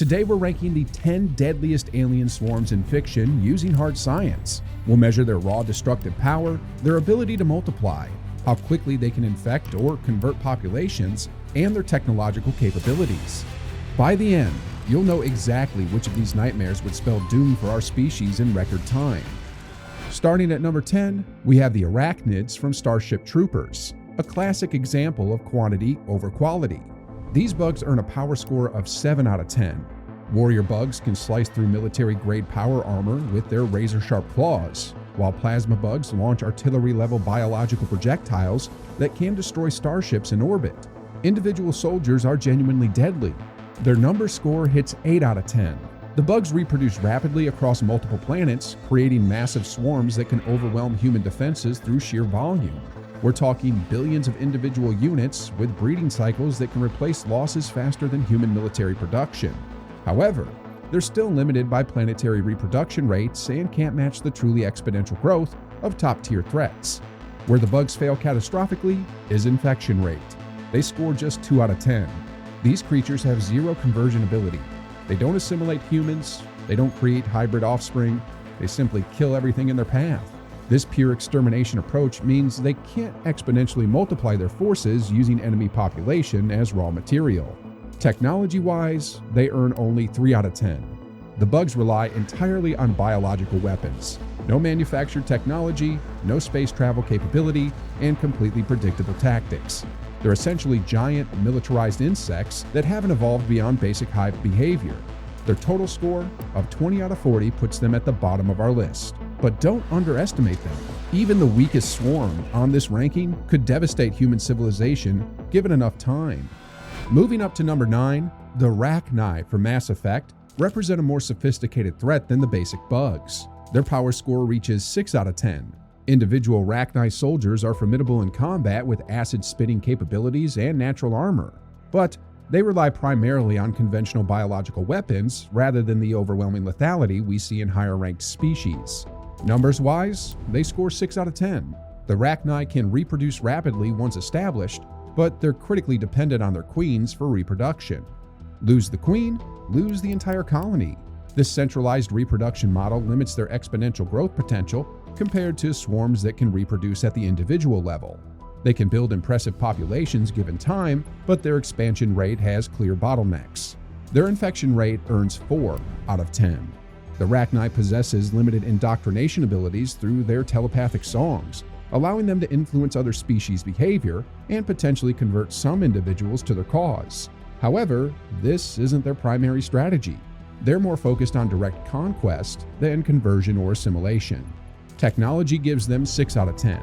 Today we're ranking the 10 deadliest alien swarms in fiction using hard science. We'll measure their raw destructive power, their ability to multiply, how quickly they can infect or convert populations, and their technological capabilities. By the end, you'll know exactly which of these nightmares would spell doom for our species in record time. Starting at number 10, we have the Arachnids from Starship Troopers, a classic example of quantity over quality. These bugs earn a power score of 7 out of 10. Warrior bugs can slice through military-grade power armor with their razor-sharp claws, while plasma bugs launch artillery-level biological projectiles that can destroy starships in orbit. Individual soldiers are genuinely deadly. Their number score hits 8 out of 10. The bugs reproduce rapidly across multiple planets, creating massive swarms that can overwhelm human defenses through sheer volume. We're talking billions of individual units with breeding cycles that can replace losses faster than human military production. However, they're still limited by planetary reproduction rates and can't match the truly exponential growth of top-tier threats. Where the bugs fail catastrophically is infection rate. They score just 2 out of 10. These creatures have zero conversion ability. They don't assimilate humans, they don't create hybrid offspring, they simply kill everything in their path. This pure extermination approach means they can't exponentially multiply their forces using enemy population as raw material. Technology-wise, they earn only 3 out of 10. The bugs rely entirely on biological weapons. No manufactured technology, no space travel capability, and completely predictable tactics. They're essentially giant, militarized insects that haven't evolved beyond basic hive behavior. Their total score of 20 out of 40 puts them at the bottom of our list. But don't underestimate them. Even the weakest swarm on this ranking could devastate human civilization given enough time. Moving up to number 9, the Rachni from Mass Effect represent a more sophisticated threat than the basic bugs. Their power score reaches 6 out of 10. Individual Rachni soldiers are formidable in combat with acid-spitting capabilities and natural armor, but they rely primarily on conventional biological weapons rather than the overwhelming lethality we see in higher-ranked species. Numbers-wise, they score 6 out of 10. The Rachni can reproduce rapidly once established, but they're critically dependent on their queens for reproduction. Lose the queen, lose the entire colony. This centralized reproduction model limits their exponential growth potential compared to swarms that can reproduce at the individual level. They can build impressive populations given time, but their expansion rate has clear bottlenecks. Their infection rate earns 4 out of 10. The Rachni possesses limited indoctrination abilities through their telepathic songs, allowing them to influence other species' behavior and potentially convert some individuals to their cause. However, this isn't their primary strategy. They're more focused on direct conquest than conversion or assimilation. Technology gives them 6 out of 10.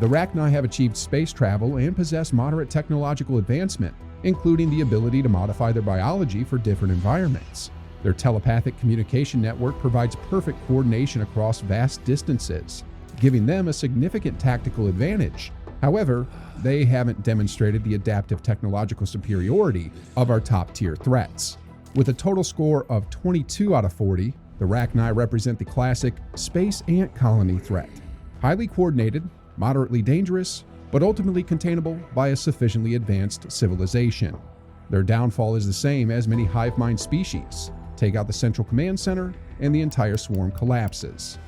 The Rachni have achieved space travel and possess moderate technological advancement, including the ability to modify their biology for different environments. Their telepathic communication network provides perfect coordination across vast distances, giving them a significant tactical advantage. However, they haven't demonstrated the adaptive technological superiority of our top-tier threats. With a total score of 22 out of 40, the Rachni represent the classic space ant colony threat. Highly coordinated, moderately dangerous, but ultimately containable by a sufficiently advanced civilization. Their downfall is the same as many hive mind species. Take out the central command center, and the entire swarm collapses.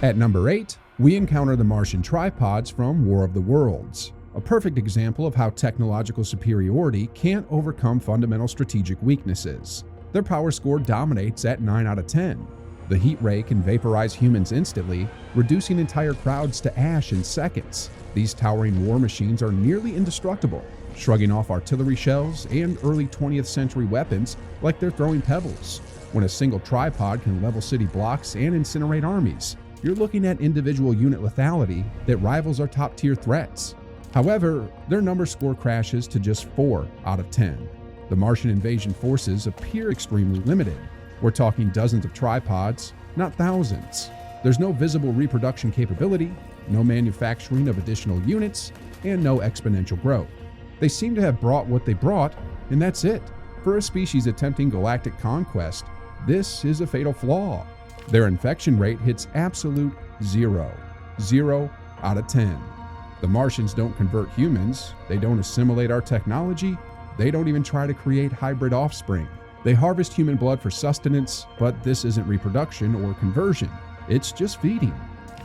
At number 8, we encounter the Martian tripods from War of the Worlds, a perfect example of how technological superiority can't overcome fundamental strategic weaknesses. Their power score dominates at 9 out of 10. The heat ray can vaporize humans instantly, reducing entire crowds to ash in seconds. These towering war machines are nearly indestructible, shrugging off artillery shells and early 20th century weapons like they're throwing pebbles. When a single tripod can level city blocks and incinerate armies, you're looking at individual unit lethality that rivals our top-tier threats. However, their number score crashes to just 4 out of 10. The Martian invasion forces appear extremely limited. We're talking dozens of tripods, not thousands. There's no visible reproduction capability, no manufacturing of additional units, and no exponential growth. They seem to have brought what they brought, and that's it. For a species attempting galactic conquest, this is a fatal flaw. Their infection rate hits absolute 0. 0 out of 10. The Martians don't convert humans, they don't assimilate our technology, they don't even try to create hybrid offspring. They harvest human blood for sustenance, but this isn't reproduction or conversion. It's just feeding.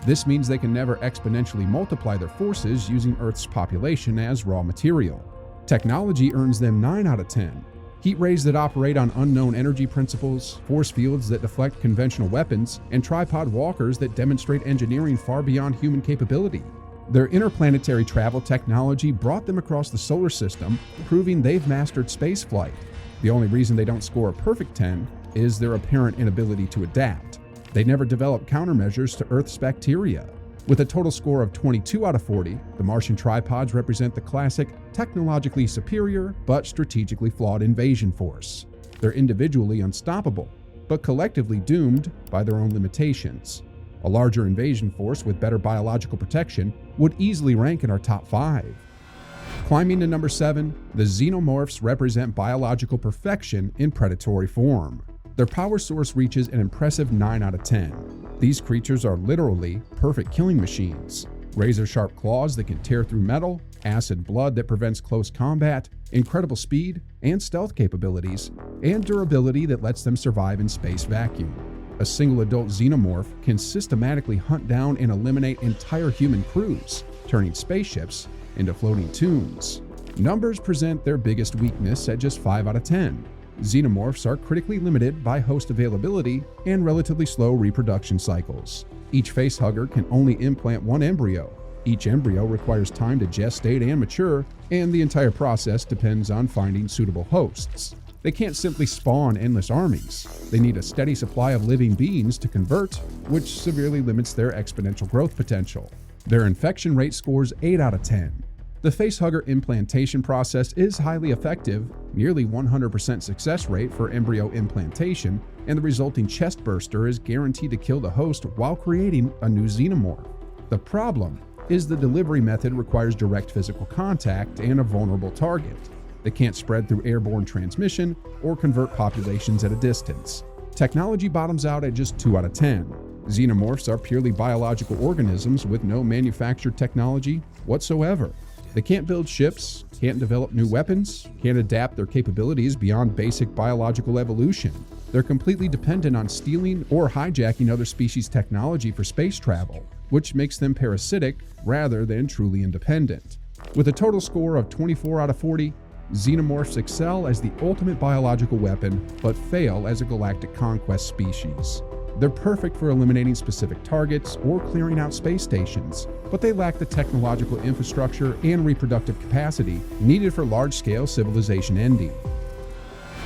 This means they can never exponentially multiply their forces using Earth's population as raw material. Technology earns them 9 out of 10. Heat rays that operate on unknown energy principles, force fields that deflect conventional weapons, and tripod walkers that demonstrate engineering far beyond human capability. Their interplanetary travel technology brought them across the solar system, proving they've mastered spaceflight. The only reason they don't score a perfect 10 is their apparent inability to adapt. They never develop countermeasures to Earth's bacteria. With a total score of 22 out of 40, the Martian tripods represent the classic, technologically superior but strategically flawed invasion force. They're individually unstoppable, but collectively doomed by their own limitations. A larger invasion force with better biological protection would easily rank in our top 5. Climbing to number 7, the Xenomorphs represent biological perfection in predatory form. Their power source reaches an impressive 9 out of 10. These creatures are literally perfect killing machines. Razor-sharp claws that can tear through metal, acid blood that prevents close combat, incredible speed and stealth capabilities, and durability that lets them survive in space vacuum. A single adult xenomorph can systematically hunt down and eliminate entire human crews, turning spaceships into floating tombs. Numbers present their biggest weakness at just 5 out of 10. Xenomorphs are critically limited by host availability and relatively slow reproduction cycles. Each facehugger can only implant one embryo. Each embryo requires time to gestate and mature, and the entire process depends on finding suitable hosts. They can't simply spawn endless armies. They need a steady supply of living beings to convert, which severely limits their exponential growth potential. Their infection rate scores 8 out of 10. The facehugger implantation process is highly effective, nearly 100% success rate for embryo implantation, and the resulting chest burster is guaranteed to kill the host while creating a new xenomorph. The problem is the delivery method requires direct physical contact and a vulnerable target. They can't spread through airborne transmission or convert populations at a distance. Technology bottoms out at just 2 out of 10. Xenomorphs are purely biological organisms with no manufactured technology whatsoever. They can't build ships, can't develop new weapons, can't adapt their capabilities beyond basic biological evolution. They're completely dependent on stealing or hijacking other species' technology for space travel, which makes them parasitic rather than truly independent. With a total score of 24 out of 40, Xenomorphs excel as the ultimate biological weapon, but fail as a galactic conquest species. They're perfect for eliminating specific targets or clearing out space stations, but they lack the technological infrastructure and reproductive capacity needed for large-scale civilization ending.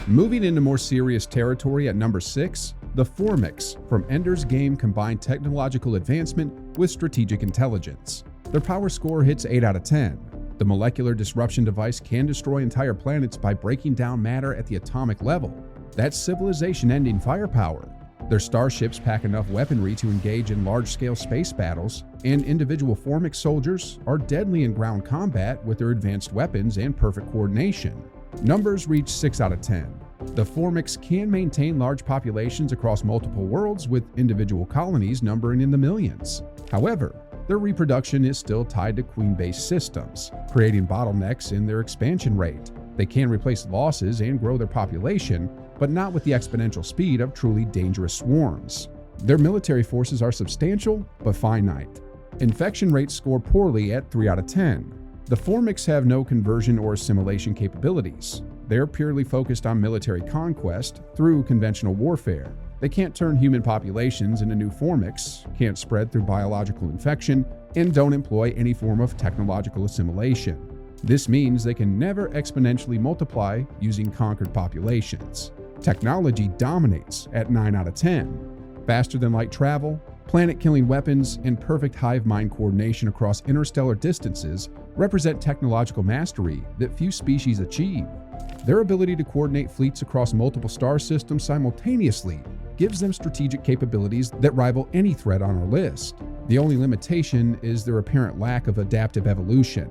Moving into more serious territory at number 6, the Formics from Ender's Game combine technological advancement with strategic intelligence. Their power score hits 8 out of 10. The molecular disruption device can destroy entire planets by breaking down matter at the atomic level. That's civilization-ending firepower. Their starships pack enough weaponry to engage in large-scale space battles, and individual Formic soldiers are deadly in ground combat with their advanced weapons and perfect coordination. Numbers reach 6 out of 10. The Formics can maintain large populations across multiple worlds with individual colonies numbering in the millions. However, their reproduction is still tied to queen-based systems, creating bottlenecks in their expansion rate. They can replace losses and grow their population, but not with the exponential speed of truly dangerous swarms. Their military forces are substantial, but finite. Infection rates score poorly at 3 out of 10. The Formics have no conversion or assimilation capabilities. They're purely focused on military conquest through conventional warfare. They can't turn human populations into new Formics, can't spread through biological infection, and don't employ any form of technological assimilation. This means they can never exponentially multiply using conquered populations. Technology dominates at 9 out of 10. Faster than light travel, planet-killing weapons, and perfect hive mind coordination across interstellar distances represent technological mastery that few species achieve. Their ability to coordinate fleets across multiple star systems simultaneously gives them strategic capabilities that rival any threat on our list. The only limitation is their apparent lack of adaptive evolution.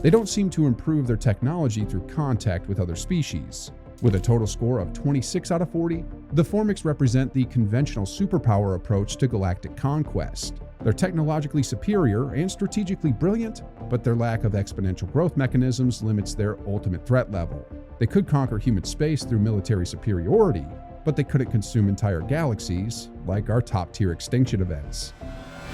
They don't seem to improve their technology through contact with other species. With a total score of 26 out of 40, the Formics represent the conventional superpower approach to galactic conquest. They're technologically superior and strategically brilliant, but their lack of exponential growth mechanisms limits their ultimate threat level. They could conquer human space through military superiority, but they couldn't consume entire galaxies like our top-tier extinction events.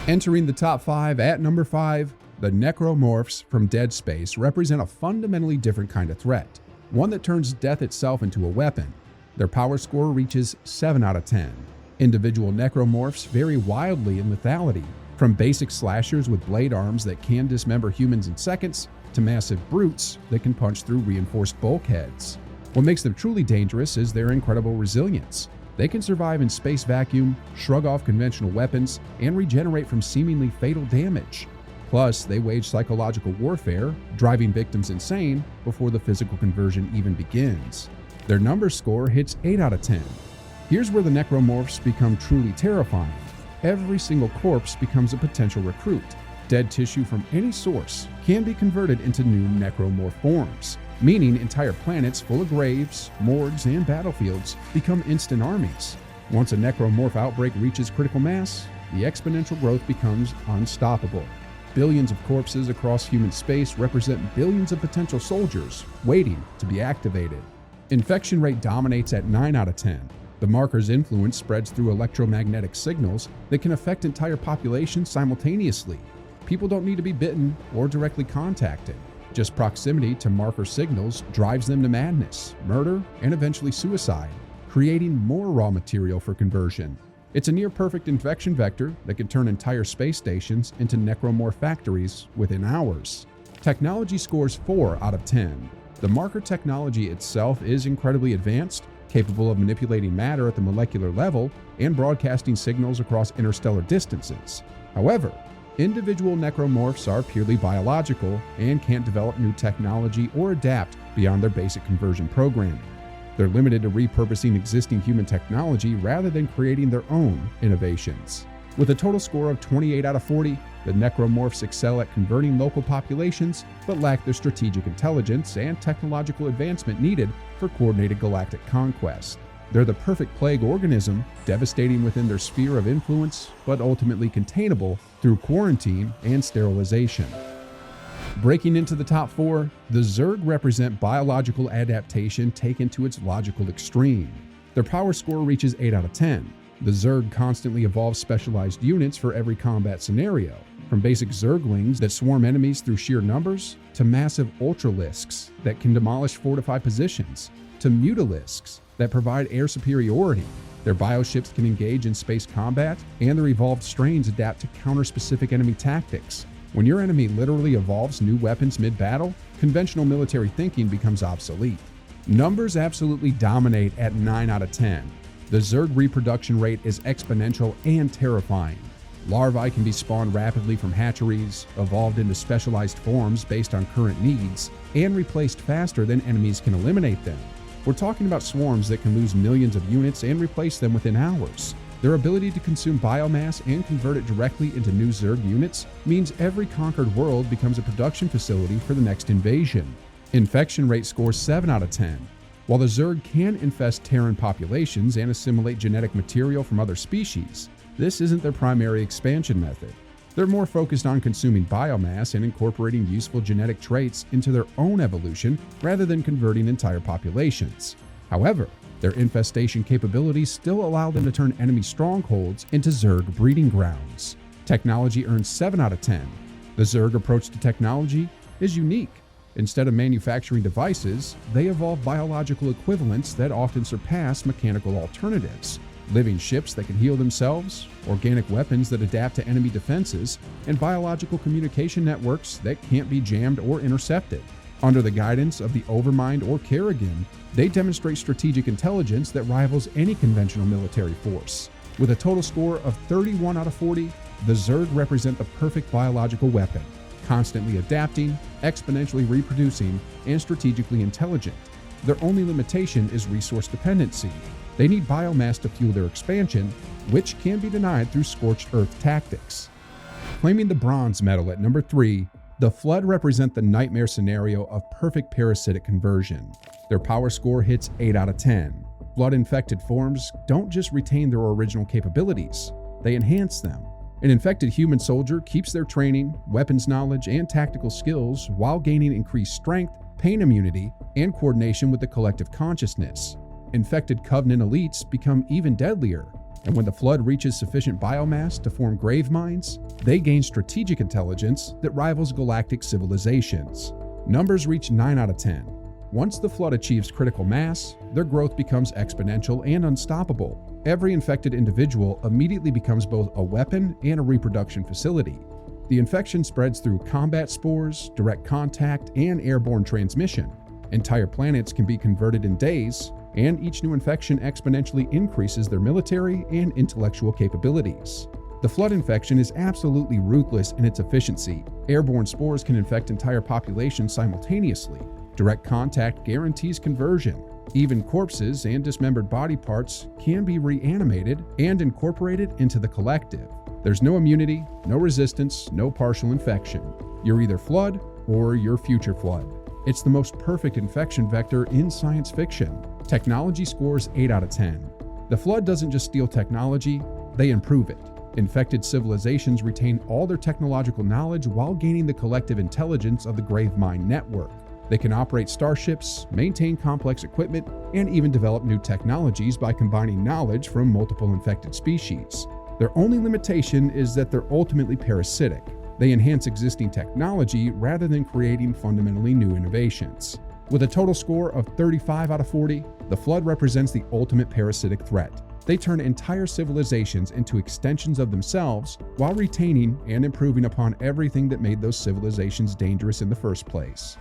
Entering the top 5 at number 5, the Necromorphs from Dead Space represent a fundamentally different kind of threat, one that turns death itself into a weapon. Their power score reaches 7 out of 10. Individual Necromorphs vary wildly in lethality, from basic slashers with blade arms that can dismember humans in seconds, to massive brutes that can punch through reinforced bulkheads. What makes them truly dangerous is their incredible resilience. They can survive in space vacuum, shrug off conventional weapons, and regenerate from seemingly fatal damage. Plus, they wage psychological warfare, driving victims insane before the physical conversion even begins. Their number score hits 8 out of 10. Here's where the Necromorphs become truly terrifying. Every single corpse becomes a potential recruit. Dead tissue from any source can be converted into new necromorph forms, meaning entire planets full of graves, morgues, and battlefields become instant armies. Once a necromorph outbreak reaches critical mass, the exponential growth becomes unstoppable. Billions of corpses across human space represent billions of potential soldiers waiting to be activated. Infection rate dominates at 9 out of 10. The marker's influence spreads through electromagnetic signals that can affect entire populations simultaneously. People don't need to be bitten or directly contacted. Just proximity to marker signals drives them to madness, murder, and eventually suicide, creating more raw material for conversion. It's a near-perfect infection vector that can turn entire space stations into necromorph factories within hours. Technology scores 4 out of 10. The marker technology itself is incredibly advanced, capable of manipulating matter at the molecular level and broadcasting signals across interstellar distances. However, individual necromorphs are purely biological and can't develop new technology or adapt beyond their basic conversion programming. They're limited to repurposing existing human technology rather than creating their own innovations. With a total score of 28 out of 40, the Necromorphs excel at converting local populations, but lack the strategic intelligence and technological advancement needed for coordinated galactic conquest. They're the perfect plague organism, devastating within their sphere of influence, but ultimately containable through quarantine and sterilization. Breaking into the top 4, the Zerg represent biological adaptation taken to its logical extreme. Their power score reaches 8 out of 10. The Zerg constantly evolve specialized units for every combat scenario, from basic Zerglings that swarm enemies through sheer numbers, to massive Ultralisks that can demolish fortified positions, to Mutalisks that provide air superiority. Their bioships can engage in space combat, and their evolved strains adapt to counter-specific enemy tactics. When your enemy literally evolves new weapons mid-battle, conventional military thinking becomes obsolete. Numbers absolutely dominate at 9 out of 10. The Zerg reproduction rate is exponential and terrifying. Larvae can be spawned rapidly from hatcheries, evolved into specialized forms based on current needs, and replaced faster than enemies can eliminate them. We're talking about swarms that can lose millions of units and replace them within hours. Their ability to consume biomass and convert it directly into new Zerg units means every conquered world becomes a production facility for the next invasion. Infection rate scores 7 out of 10. While the Zerg can infest Terran populations and assimilate genetic material from other species, this isn't their primary expansion method. They're more focused on consuming biomass and incorporating useful genetic traits into their own evolution rather than converting entire populations. However, their infestation capabilities still allow them to turn enemy strongholds into Zerg breeding grounds. Technology earns 7 out of 10. The Zerg approach to technology is unique. Instead of manufacturing devices, they evolve biological equivalents that often surpass mechanical alternatives. Living ships that can heal themselves, organic weapons that adapt to enemy defenses, and biological communication networks that can't be jammed or intercepted. Under the guidance of the Overmind or Kerrigan, they demonstrate strategic intelligence that rivals any conventional military force. With a total score of 31 out of 40, the Zerg represent the perfect biological weapon, constantly adapting, exponentially reproducing, and strategically intelligent. Their only limitation is resource dependency. They need biomass to fuel their expansion, which can be denied through scorched earth tactics. Claiming the bronze medal at number 3, the Flood represent the nightmare scenario of perfect parasitic conversion. Their power score hits 8 out of 10. Flood-infected forms don't just retain their original capabilities, they enhance them. An infected human soldier keeps their training, weapons knowledge, and tactical skills while gaining increased strength, pain immunity, and coordination with the collective consciousness. Infected Covenant elites become even deadlier, and when the Flood reaches sufficient biomass to form grave mines, they gain strategic intelligence that rivals galactic civilizations. Numbers reach 9 out of 10. Once the Flood achieves critical mass, their growth becomes exponential and unstoppable. Every infected individual immediately becomes both a weapon and a reproduction facility. The infection spreads through combat spores, direct contact, and airborne transmission. Entire planets can be converted in days, and each new infection exponentially increases their military and intellectual capabilities. The Flood infection is absolutely ruthless in its efficiency. Airborne spores can infect entire populations simultaneously. Direct contact guarantees conversion. Even corpses and dismembered body parts can be reanimated and incorporated into the collective. There's no immunity, no resistance, no partial infection. You're either Flood or you're future Flood. It's the most perfect infection vector in science fiction. Technology scores 8 out of 10. The Flood doesn't just steal technology, they improve it. Infected civilizations retain all their technological knowledge while gaining the collective intelligence of the Gravemind network. They can operate starships, maintain complex equipment, and even develop new technologies by combining knowledge from multiple infected species. Their only limitation is that they're ultimately parasitic. They enhance existing technology rather than creating fundamentally new innovations. With a total score of 35 out of 40, the Flood represents the ultimate parasitic threat. They turn entire civilizations into extensions of themselves while retaining and improving upon everything that made those civilizations dangerous in the first place.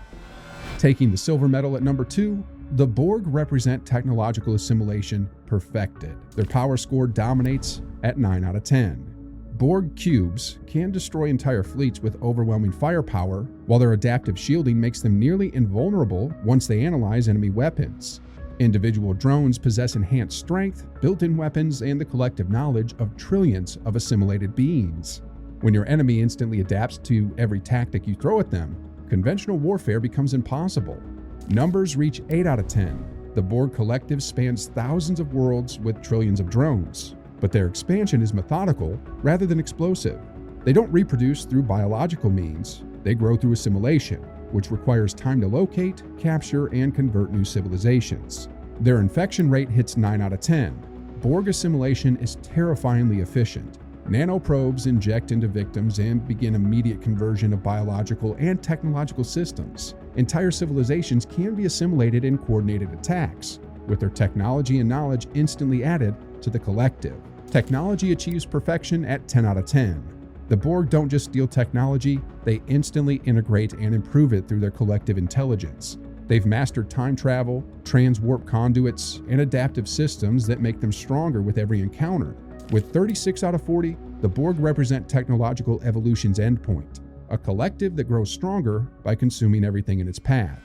Taking the silver medal at number 2, the Borg represent technological assimilation perfected. Their power score dominates at 9 out of 10. Borg cubes can destroy entire fleets with overwhelming firepower, while their adaptive shielding makes them nearly invulnerable once they analyze enemy weapons. Individual drones possess enhanced strength, built-in weapons, and the collective knowledge of trillions of assimilated beings. When your enemy instantly adapts to every tactic you throw at them, conventional warfare becomes impossible. Numbers reach 8 out of 10. The Borg collective spans thousands of worlds with trillions of drones, but their expansion is methodical rather than explosive. They don't reproduce through biological means, they grow through assimilation, which requires time to locate, capture, and convert new civilizations. Their infection rate hits 9 out of 10. Borg assimilation is terrifyingly efficient. Nanoprobes inject into victims and begin immediate conversion of biological and technological systems. Entire civilizations can be assimilated in coordinated attacks, with their technology and knowledge instantly added to the collective. Technology achieves perfection at 10 out of 10. The Borg don't just steal technology, they instantly integrate and improve it through their collective intelligence. They've mastered time travel, transwarp conduits, and adaptive systems that make them stronger with every encounter. With 36 out of 40, the Borg represent technological evolution's endpoint, a collective that grows stronger by consuming everything in its path.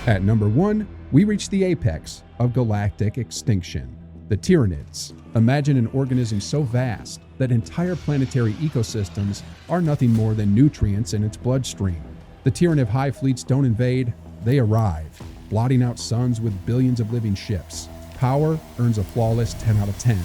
At number 1, we reach the apex of galactic extinction, the Tyranids. Imagine an organism so vast that entire planetary ecosystems are nothing more than nutrients in its bloodstream. The Tyranid hive fleets don't invade, they arrive, blotting out suns with billions of living ships. Power earns a flawless 10 out of 10.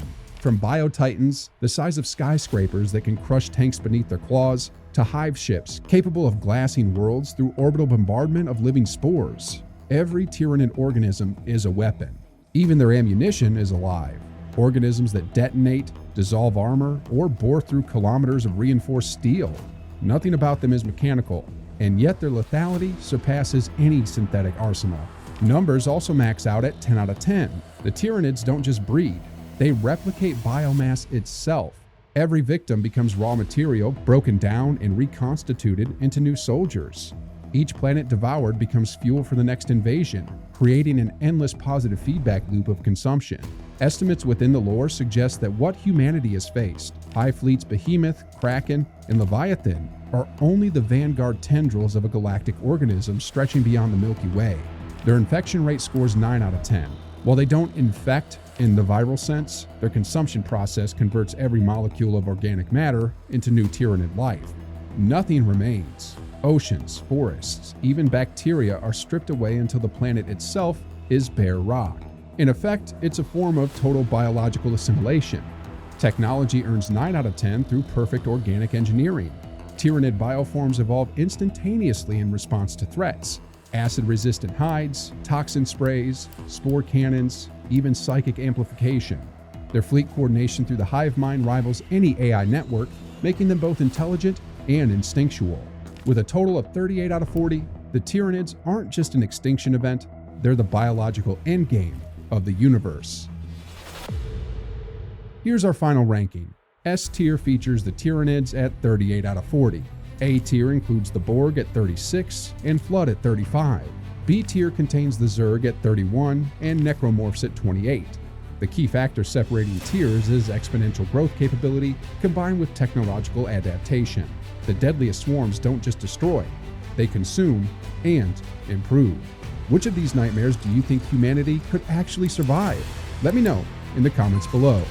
From biotitans, the size of skyscrapers that can crush tanks beneath their claws, to hive ships capable of glassing worlds through orbital bombardment of living spores. Every Tyranid organism is a weapon. Even their ammunition is alive. Organisms that detonate, dissolve armor, or bore through kilometers of reinforced steel. Nothing about them is mechanical, and yet their lethality surpasses any synthetic arsenal. Numbers also max out at 10 out of 10. The Tyranids don't just breed, they replicate biomass itself. Every victim becomes raw material broken down and reconstituted into new soldiers. Each planet devoured becomes fuel for the next invasion, creating an endless positive feedback loop of consumption. Estimates within the lore suggest that what humanity has faced, Hive Fleet's Behemoth, Kraken, and Leviathan, are only the vanguard tendrils of a galactic organism stretching beyond the Milky Way. Their infection rate scores 9 out of 10. While they don't infect in the viral sense, their consumption process converts every molecule of organic matter into new Tyranid life. Nothing remains. Oceans, forests, even bacteria are stripped away until the planet itself is bare rock. In effect, it's a form of total biological assimilation. Technology earns 9 out of 10 through perfect organic engineering. Tyranid bioforms evolve instantaneously in response to threats. Acid-resistant hides, toxin sprays, spore cannons, even psychic amplification. Their fleet coordination through the hive mind rivals any AI network, making them both intelligent and instinctual. With a total of 38 out of 40, the Tyranids aren't just an extinction event, they're the biological endgame of the universe. Here's our final ranking. S tier features the Tyranids at 38 out of 40. A tier includes the Borg at 36 and Flood at 35. B tier contains the Zerg at 31 and Necromorphs at 28. The key factor separating tiers is exponential growth capability combined with technological adaptation. The deadliest swarms don't just destroy, they consume and improve. Which of these nightmares do you think humanity could actually survive? Let me know in the comments below.